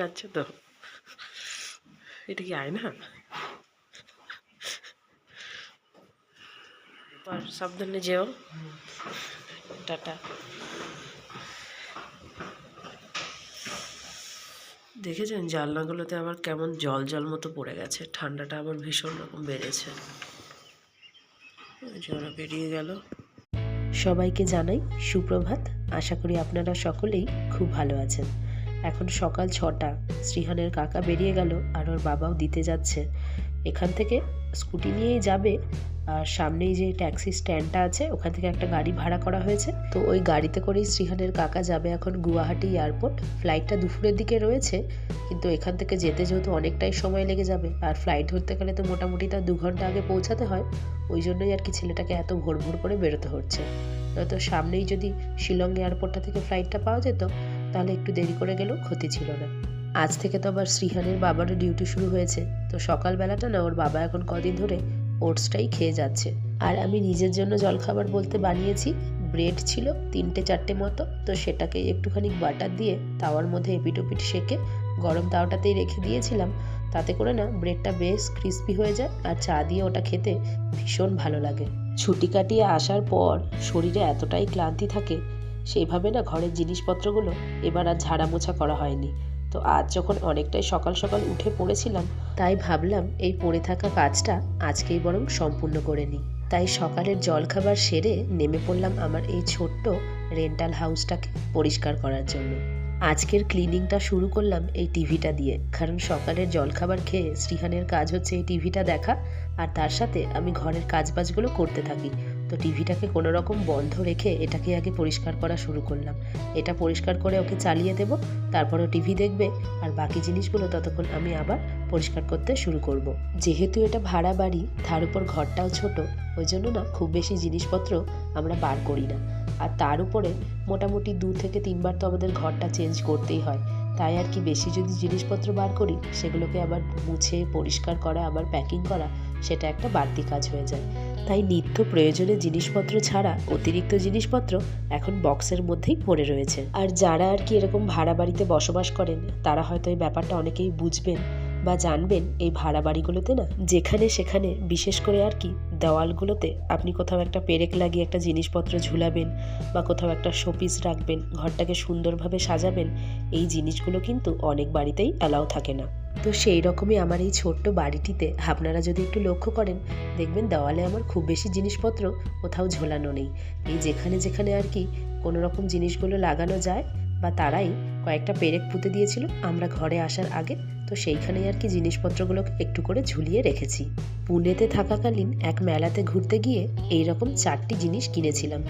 যাচ্ছে তো, এটা কি আয় না? সাবধানে যেও, টাটা। দেখেছেন জানলাগুলোতে আবার কেমন জল জল মতো পড়ে গেছে, ঠান্ডাটা আবার ভীষণ রকম বেড়েছে। ওরা বেরিয়ে গেল। সবাইকে জানাই সুপ্রভাত। আশা করি আপনারা সকলেই খুব ভালো আছেন। এখন সকাল 6টা। শ্রীহানের কাকা বেরিয়ে গেল আর ওর বাবাও দিতে যাচ্ছে। এখান থেকে স্কুটি নিয়েই যাবে, আর সামনেই যে ট্যাক্সি স্ট্যান্ডটা আছে ওখান থেকে একটা গাড়ি ভাড়া করা হয়েছে, তো ওই গাড়িতে করেই শ্রীহানের কাকা যাবে এখন গুয়াহাটি এয়ারপোর্ট। ফ্লাইটটা দুপুরের দিকে রয়েছে, কিন্তু এখান থেকে যেতে যেহেতু অনেকটাই সময় লেগে যাবে, আর ফ্লাইট ধরতে গেলে তো মোটামুটি তার 2 ঘন্টা আগে পৌঁছাতে হয়, ওই জন্যই আর কি ছেলেটাকে এত ভোর ভোর করে বেরোতে হচ্ছে। নয়তো সামনেই যদি শিলং এয়ারপোর্টটা থেকে ফ্লাইটটা পাওয়া যেত তাহলে একটু দেরি করে গেলেও ক্ষতি ছিল না। আজ থেকে তো আবার শ্রীহানের বাবারও ডিউটি শুরু হয়েছে, তো সকালবেলাটা না ওর বাবা এখন কদিন ধরে ওটসটাই খেয়ে যাচ্ছে। আর আমি নিজের জন্য জলখাবার বলতে বানিয়েছি, ব্রেড ছিল 3-4টে মতো, তো সেটাকে একটুখানি বাটার দিয়ে তাওয়ার মধ্যে এপিটোপিট সেকে গরম তাওয়াটাতেই রেখে দিয়েছিলাম। তাতে করে না ব্রেডটা বেশ ক্রিস্পি হয়ে যায়, আর চা দিয়ে ওটা খেতে ভীষণ ভালো লাগে। ছুটি কাটিয়ে আসার পর শরীরে এতটাই ক্লান্তি থাকে, সেইভাবে না ঘরের জিনিসপত্রগুলো এবার আর ঝাড়া মোছা করা হয়নি। তো আজ যখন অনেকটাই সকাল সকাল উঠে পড়েছিলাম, তাই ভাবলাম এই পড়ে থাকা কাজটা আজকেই বরং সম্পূর্ণ করে নিই। তাই সকালের জলখাবার সেরে নেমে পড়লাম আমার এই ছোট্ট রেন্টাল হাউসটাকে পরিষ্কার করার জন্য। আজকের ক্লিনিংটা শুরু করলাম এই টিভিটা দিয়ে, কারণ সকালের জলখাবার খেয়ে শ্রীহানের কাজ হচ্ছে এই টিভিটা দেখা, আর তার সাথে আমি ঘরের কাজবাজগুলো করতে থাকি। তো টিভিটাকে কোনো রকম বন্ধ রেখে এটাকে আগে পরিষ্কার করা শুরু করলাম। এটা পরিষ্কার করে ওকে চালিয়ে দেব, তারপরও টিভি দেখবে, আর বাকি জিনিসগুলো ততক্ষণ আমি আবার পরিষ্কার করতে শুরু করব। যেহেতু এটা ভাড়া বাড়ি, তার উপর ঘরটাও ছোট, ওই জন্য না খুব বেশি জিনিসপত্র আমরা বার করি না। আর তার উপরে মোটামুটি 2 থেকে 3 বার তো আমাদের ঘরটা চেঞ্জ করতেই হয়, তাই আর কি বেশি যদি জিনিসপত্র বার করি সেগুলোকে আবার মুছে পরিষ্কার করা, আবার প্যাকিং করা, সেটা একটা বাড়তি কাজ হয়ে যায়। তাই নিত্য প্রয়োজনীয় জিনিসপত্র ছাড়া অতিরিক্ত জিনিসপত্র এখন বক্সের মধ্যেই পড়ে রয়েছে। আর যারা আর কি এরকম ভাড়া বাড়িতে বসবাস করেন তারা হয়তো এই ব্যাপারটা অনেকেই বুঝবেন বা জানবেন। এই ভাড়া বাড়িগুলোতে না যেখানে সেখানে, বিশেষ করে আর কি দেওয়ালগুলোতে আপনি কোথাও একটা পেরেক লাগিয়ে একটা জিনিসপত্র ঝুলাবেন বা কোথাও একটা শোপিস রাখবেন, ঘরটাকে সুন্দরভাবে সাজাবেন, এই জিনিসগুলো কিন্তু অনেক বাড়িতেই অ্যালাউ থাকে না। তো সেই রকমই আমার এই ছোট্ট বাড়িটিতে আপনারা যদি একটু লক্ষ্য করেন, দেখবেন দেওয়ালে আমার খুব বেশি জিনিসপত্র কোথাও ঝোলানো নেই। এই যেখানে যেখানে আর কি কোনো রকম জিনিসগুলো লাগানো যায় বা তারাই কয়েকটা পেরেক পুঁতে দিয়েছিল আমরা ঘরে আসার আগে, তো সেইখানেই আর কি জিনিসপত্রগুলোকে একটু করে ঝুলিয়ে রেখেছি। পুনেতে থাকাকালীন এক মেলাতে ঘুরতে গিয়ে এইরকম 4টি জিনিস কিনেছিলাম।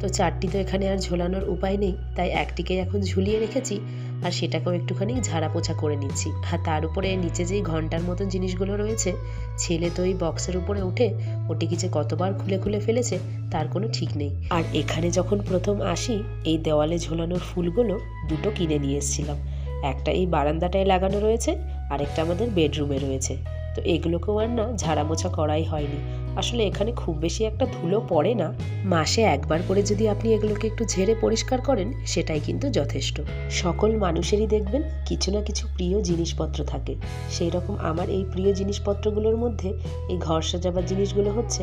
তো 4টি তো এখানে আর ঝোলানোর উপায় নেই, তাই একটিকে এখন ঝুলিয়ে রেখেছি, আর সেটাকেও একটুখানি ঝাড়া পোছা করে নিচ্ছি। আর তার উপরে নিচে যেই ঘন্টার মতন জিনিসগুলো রয়েছে, ছেলে তো এই বক্সের উপরে উঠে ওটিকে যে কতবার খুলে খুলে ফেলেছে তার কোনো ঠিক নেই। আর এখানে যখন প্রথম আসি, এই দেওয়ালে ঝোলানোর ফুলগুলো 2টো কিনে নিয়ে এসেছিলাম। একটা এই বারান্দাটায় লাগানো রয়েছে, আরেকটা আমাদের বেডরুমে রয়েছে। তো এগুলোকেও আর না ঝাড়া মোছা করাই হয়নি। আসলে এখানে খুব বেশি একটা ধুলো পড়ে না, মাসে একবার করে যদি আপনি এগুলোকে একটু ঝেড়ে পরিষ্কার করেন সেটাই কিন্তু যথেষ্ট। সকল মানুষেরই দেখবেন কিছু না কিছু প্রিয় জিনিসপত্র থাকে, সেই রকম আমার এই প্রিয় জিনিসপত্রগুলোর মধ্যে এই ঘর সাজাবার জিনিসগুলো হচ্ছে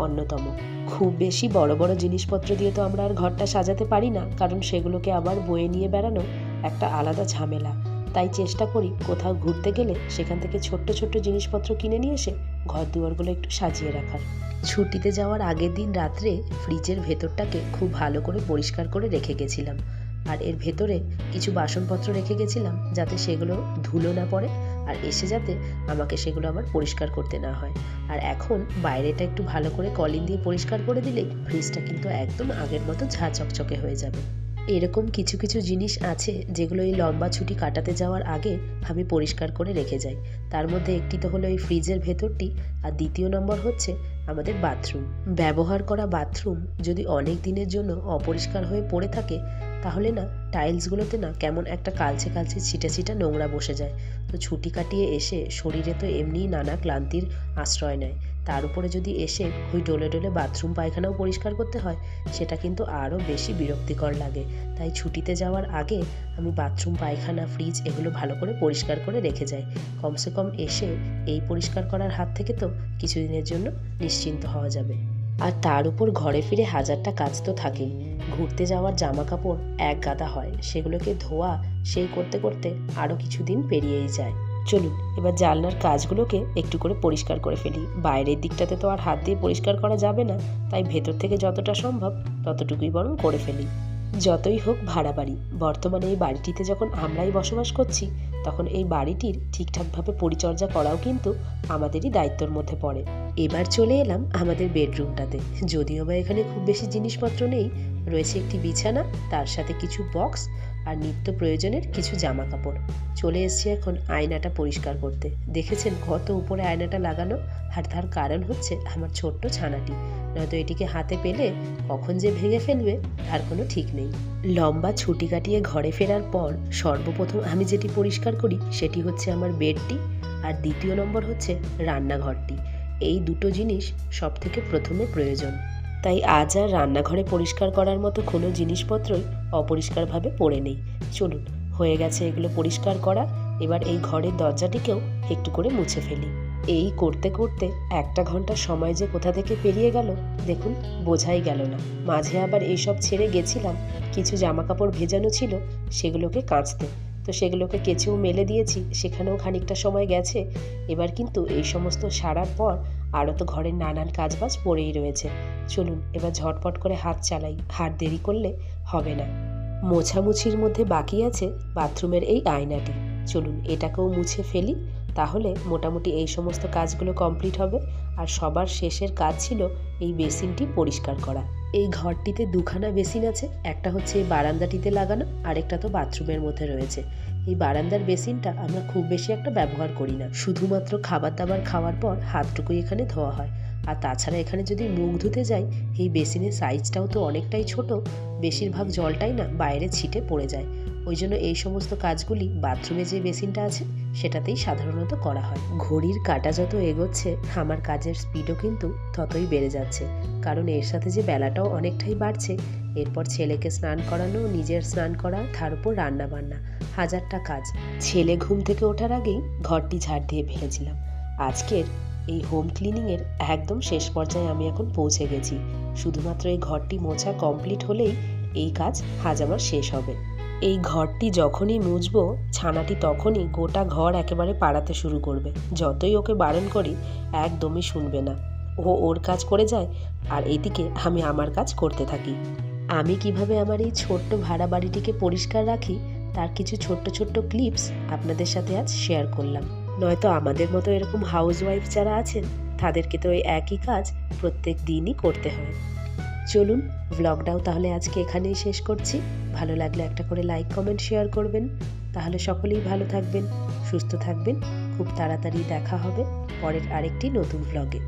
অন্যতম। খুব বেশি বড় বড় জিনিসপত্র দিয়ে তো আমরা আর ঘরটা সাজাতে পারি না, কারণ সেগুলোকে আবার বয়ে নিয়ে বেড়ানো একটা আলাদা ঝামেলা। তাই চেষ্টা করি কোথাও ঘুরতে গেলে সেখান থেকে ছোট্ট ছোট্ট জিনিসপত্র কিনে নিয়ে এসে ঘর দুয়ারগুলো একটু সাজিয়ে রাখার। ছুটিতে যাওয়ার আগের দিন রাত্রে ফ্রিজের ভেতরটাকে খুব ভালো করে পরিষ্কার করে রেখে গেছিলাম, আর এর ভেতরে কিছু বাসনপত্র রেখে গেছিলাম যাতে সেগুলো ধুলো না পড়ে, আর এসে যাতে আমাকে সেগুলো আবার পরিষ্কার করতে না হয়। আর এখন বাইরেটা একটু ভালো করে কলিন দিয়ে পরিষ্কার করে দিলেই ফ্রিজটা কিন্তু একদম আগের মতো ঝাঁ চকচকে হয়ে যাবে। এরকম কিছু কিছু জিনিস আছে যেগুলো এই লম্বা ছুটি কাটাতে যাওয়ার আগে আমি পরিষ্কার করে রেখে যাই। তার মধ্যে একটি তো হলো এই ফ্রিজের ভেতরটি, আর দ্বিতীয় নম্বর হচ্ছে আমাদের বাথরুম। ব্যবহার করা বাথরুম যদি অনেক দিনের জন্য অপরিষ্কার হয়ে পড়ে থাকে তাহলে না টাইলসগুলোতে না কেমন একটা কালচে কালচে ছিটা ছিটা নোংরা বসে যায়। তো ছুটি কাটিয়ে এসে শরীরে তো এমনিই নানা ক্লান্তির আশ্রয় নেয়, তার উপরে যদি এসে ওই ডোলে ডোলে বাথরুম পায়খানাও পরিষ্কার করতে হয়, সেটা কিন্তু আরও বেশি বিরক্তিকর লাগে। তাই ছুটিতে যাওয়ার আগে আমি বাথরুম পায়খানা ফ্রিজ এগুলো ভালো করে পরিষ্কার করে রেখে যাই। কমসে কম এসে এই পরিষ্কার করার হাত থেকে তো কিছুদিনের জন্য নিশ্চিন্ত হওয়া যাবে। আর তার উপর ঘরে ফিরে হাজারটা কাজ তো থাকেই। ঘুরতে যাওয়ার জামা কাপড় এক গাদা হয়, সেগুলোকে ধোয়া সেই করতে করতে আরও কিছুদিন পেরিয়েই যায়। চলুন এবার জানলার কাজগুলোকে একটু করে পরিষ্কার করে ফেলি। বাইরের দিকটাতে তো আর হাত দিয়ে পরিষ্কার করা যাবে না, তাই ভেতর থেকে যতটা সম্ভব ততটুকুই বরং করে ফেলি। যতই হোক ভাড়া বাড়ি, বর্তমানে এই বাড়িটিতে যখন আমরাই বসবাস করছি, তখন এই বাড়িটির ঠিকঠাকভাবে পরিচর্যা করাও কিন্তু আমাদেরই দায়িত্বের মধ্যে পড়ে। এবার চলে এলাম আমাদের বেডরুমটাতে। যদিও বা এখানে খুব বেশি জিনিসপত্র নেই, রয়েছে একটি বিছানা, তার সাথে কিছু বক্স আর নিত্য প্রয়োজনের কিছু জামা কাপড়। চলে এসছি এখন আয়নাটা পরিষ্কার করতে। দেখেছেন কত উপরে আয়নাটা লাগানো, আর তার কারণ হচ্ছে আমার ছোট্ট ছানাটি। নয়তো এটিকে হাতে পেলে কখন যে ভেঙে ফেলবে তার কোনো ঠিক নেই। লম্বা ছুটি কাটিয়ে ঘরে ফেরার পর সর্বপ্রথম আমি যেটি পরিষ্কার করি সেটি হচ্ছে আমার বেডটি, আর দ্বিতীয় নম্বর হচ্ছে রান্নাঘরটি। এই দুটো জিনিস সব থেকে প্রথমে প্রয়োজন। তাই আজ আর রান্নাঘরে পরিষ্কার করার মতো কোনো জিনিসপত্রই অপরিষ্কারভাবে পড়ে নেই। চলুন, হয়ে গেছে এগুলো পরিষ্কার করা। এবার এই ঘরের দরজাটিকেও একটু করে মুছে ফেলি। এই করতে করতে 1 ঘন্টা সময় যে কোথা থেকে পেরিয়ে গেল দেখুন, বোঝাই গেল না। মাঝে আবার এইসব ছেড়ে গেছিলাম, কিছু জামা কাপড় ভেজানো ছিল সেগুলোকে কাচতে, তো সেগুলোকে কেচেও মেলে দিয়েছি, সেখানেও খানিকটা সময় গেছে। এবার কিন্তু এই সমস্ত সারার পর আরও তো ঘরের নানান কাজবাজ পড়েই রয়েছে। চলুন এবার ঝটপট করে হাত চালাই, হাত দেরি করলে হবে না। মোছামুছির মধ্যে বাকি আছে বাথরুমের এই আয়নাটি। চলুন এটাকেও মুছে ফেলি, তাহলে মোটামুটি এই সমস্ত কাজগুলো কমপ্লিট হবে। আর সবার শেষের কাজ ছিল এই বেসিনটি পরিষ্কার করা। এই ঘরটিতে 2খানা বেসিন আছে, একটা হচ্ছে এই বারান্দাটিতে লাগানো, আরেকটা তো বাথরুমের মধ্যে রয়েছে। এই বারান্দার বেসিনটা আমরা খুব বেশি একটা ব্যবহার করি না, শুধুমাত্র খাবার দাবার খাওয়ার পর হাতটুকুই এখানে ধোয়া হয়। আর তাছাড়া এখানে যদি মুখ ধুতে যাই, এই বেসিনের সাইজটাও তো অনেকটাই ছোট, বেশিরভাগ জলটাই না বাইরে ছিটে পড়ে যায়। ওই জন্য এই সমস্ত কাজগুলি বাথরুমে যে বেসিনটা আছে সেটাতেই সাধারণত করা হয়। ঘড়ির কাঁটা যত এগোচ্ছে আমার কাজের স্পিডও কিন্তু ততই বেড়ে যাচ্ছে, কারণ এর সাথে যে বেলাটাও অনেকটাই বাড়ছে। এরপর ছেলেকে স্নান করানো, নিজের স্নান করা, তার উপর রান্না বান্না, হাজারটা কাজ। ছেলে ঘুম থেকে ওঠার আগেই ঘরটি ঝাড় দিয়ে ফেলেছিলাম। আজকের এই হোম ক্লিনিংয়ের একদম শেষ পর্যায়ে আমি এখন পৌঁছে গেছি। শুধুমাত্র এই ঘরটি মোছা কমপ্লিট হলেই এই কাজ আজ আমার শেষ হবে। এই ঘরটি যখনই মুছবো, ছানাটি তখনই গোটা ঘর একেবারে পাড়াতে শুরু করবে। যতই ওকে বারণ করি একদমই শুনবে না। ও ওর কাজ করে যায়, আর এইদিকে আমি আমার কাজ করতে থাকি। আমি কিভাবে আমার এই ছোট্ট ভাড়া বাড়িটিকে পরিষ্কার রাখি তার কিছু ছোট্ট ছোট্ট ক্লিপস আপনাদের সাথে আজ শেয়ার করলাম। নয়তো আমাদের মতো এরকম হাউসওয়াইফ যারা আছেন তাদেরকে তো এই একই কাজ প্রত্যেক দিনই করতে হয়। চলুন ভ্লগটাও তাহলে আজকে এখানেই শেষ করছি। ভালো লাগলে একটা করে লাইক, কমেন্ট, শেয়ার করবেন। তাহলে সকলেই ভালো থাকবেন, সুস্থ থাকবেন। খুব তাড়াতাড়ি দেখা হবে পরের আরেকটি নতুন ভ্লগে।